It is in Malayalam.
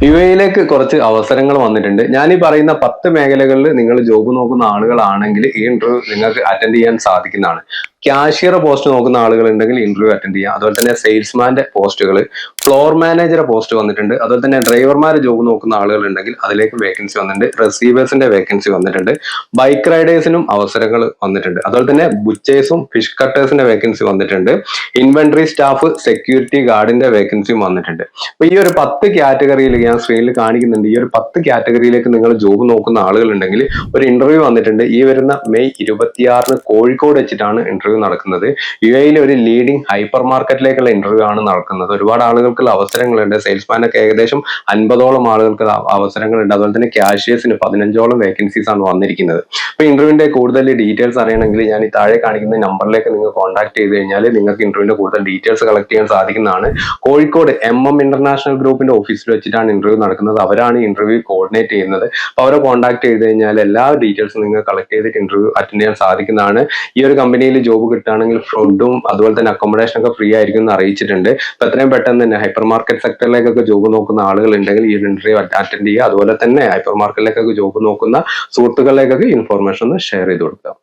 യുഎയിലേക്ക് കുറച്ച് അവസരങ്ങൾ വന്നിട്ടുണ്ട്. ഞാൻ ഈ പറയുന്ന 10 മേഖലകളിൽ നിങ്ങൾ ജോബ് നോക്കുന്ന ആളുകളാണെങ്കിൽ ഈ ഇന്റർവ്യൂ നിങ്ങൾക്ക് അറ്റൻഡ് ചെയ്യാൻ സാധിക്കുന്നതാണ്. കാഷ്യർ പോസ്റ്റ് നോക്കുന്ന ആളുകൾ ഉണ്ടെങ്കിൽ ഇന്റർവ്യൂ അറ്റൻഡ് ചെയ്യാം. അതുപോലെ തന്നെ സെയിൽസ്മാന്റെ പോസ്റ്റുകൾ, ഫ്ലോർ മാനേജർ പോസ്റ്റ് വന്നിട്ടുണ്ട്. അതുപോലെ തന്നെ ഡ്രൈവർമാർ ജോബ് നോക്കുന്ന ആളുകൾ ഉണ്ടെങ്കിൽ അതിലേക്ക് വേക്കൻസി വന്നിട്ടുണ്ട്. റിസീവേഴ്സിന്റെ വേക്കൻസി വന്നിട്ടുണ്ട്. ബൈക്ക് റൈഡേഴ്സിനും അവസരങ്ങൾ വന്നിട്ടുണ്ട്. അതുപോലെ തന്നെ ബുച്ചേഴ്സും ഫിഷ് കട്ടേഴ്സിന്റെ വേക്കൻസി വന്നിട്ടുണ്ട്. ഇൻവെന്ററി സ്റ്റാഫ്, സെക്യൂരിറ്റി ഗാർഡിന്റെ വേക്കൻസിയും വന്നിട്ടുണ്ട്. അപ്പൊ ഈ ഒരു 10 കാറ്റഗറിയിൽ ഞാൻ സ്ക്രീനിൽ കാണിക്കുന്നുണ്ട്. ഈ ഒരു 10 കാറ്റഗറിയിലേക്ക് നിങ്ങൾ ജോബ് നോക്കുന്ന ആളുകൾ ഉണ്ടെങ്കിൽ ഒരു ഇന്റർവ്യൂ വന്നിട്ടുണ്ട്. ഈ വരുന്ന മെയ് 26 കോഴിക്കോട് വെച്ചിട്ടാണ് ഇന്റർവ്യൂ നടക്കുന്നത്. യുഎയിലെ ഒരു ലീഡിംഗ് ഹൈപ്പർ മാർക്കറ്റിലേക്കുള്ള ഇന്റർവ്യൂ ആണ് നടക്കുന്നത്. ഒരുപാട് ആളുകൾക്കുള്ള അവസരങ്ങളുണ്ട്. സെയിൽസ്മാനൊക്കെ ഏകദേശം 50ഓളം ആളുകൾക്ക് അവസരങ്ങളുണ്ട്. അതുപോലെ തന്നെ കാഷ്യേഴ്സിന് 15ഓളം വേക്കൻസീസ് ആണ് വന്നിരിക്കുന്നത്. അപ്പൊ ഇന്റർവ്യൂവിന്റെ കൂടുതൽ ഡീറ്റെയിൽസ് അറിയണമെങ്കിൽ ഞാൻ ഈ താഴെ കാണിക്കുന്ന നമ്പറിലേക്ക് നിങ്ങൾ കോൺടാക്ട് ചെയ്ത് കഴിഞ്ഞാൽ നിങ്ങൾക്ക് ഇന്റർവ്യൂവിന്റെ കൂടുതൽ ഡീറ്റെയിൽസ് കളക്ട് ചെയ്യാൻ സാധിക്കുന്നതാണ്. കോഴിക്കോട് ഇന്റർനാഷണൽ ഗ്രൂപ്പിന്റെ ഓഫീസിൽ വെച്ചിട്ടാണ് ഇന്റർവ്യൂ നടക്കുന്നത്. അവരാണ് ഇന്റർവ്യൂ കോർഡിനേറ്റ് ചെയ്യുന്നത്. അപ്പൊ അവരെ കോൺടാക്ട് ചെയ്ത് കഴിഞ്ഞാൽ എല്ലാ ഡീറ്റെയിൽസും നിങ്ങൾ കളക്ട് ചെയ്തിട്ട് ഇന്റർവ്യൂ അറ്റൻഡ് ചെയ്യാൻ സാധിക്കുന്നതാണ്. ഈ ഒരു കമ്പനിയിൽ ജോബ് കിട്ടുകയാണെങ്കിൽ ഫുഡും അതുപോലെ തന്നെ അക്കോമഡേഷൻ ഒക്കെ ഫ്രീ ആയിരിക്കും എന്ന് അറിയിച്ചിട്ടുണ്ട്. അപ്പൊ എത്രയും പെട്ടെന്ന് തന്നെ ഹൈപ്പർ മാർക്കറ്റ് സെക്ടറിലേക്കൊക്കെ ജോബ് നോക്കുന്ന ആളുകൾ ഉണ്ടെങ്കിൽ ഈ ഒരു ഇന്റർവ്യൂ അറ്റൻഡ് ചെയ്യുക. അതുപോലെ തന്നെ ഹൈപ്പർ മാർക്കറ്റിലേക്കൊക്കെ ജോബ് നോക്കുന്ന സുഹൃത്തുക്കളിലേക്കൊക്കെ ഇൻഫോർമേഷൻ ഷെയർ ചെയ്ത് കൊടുക്കുക.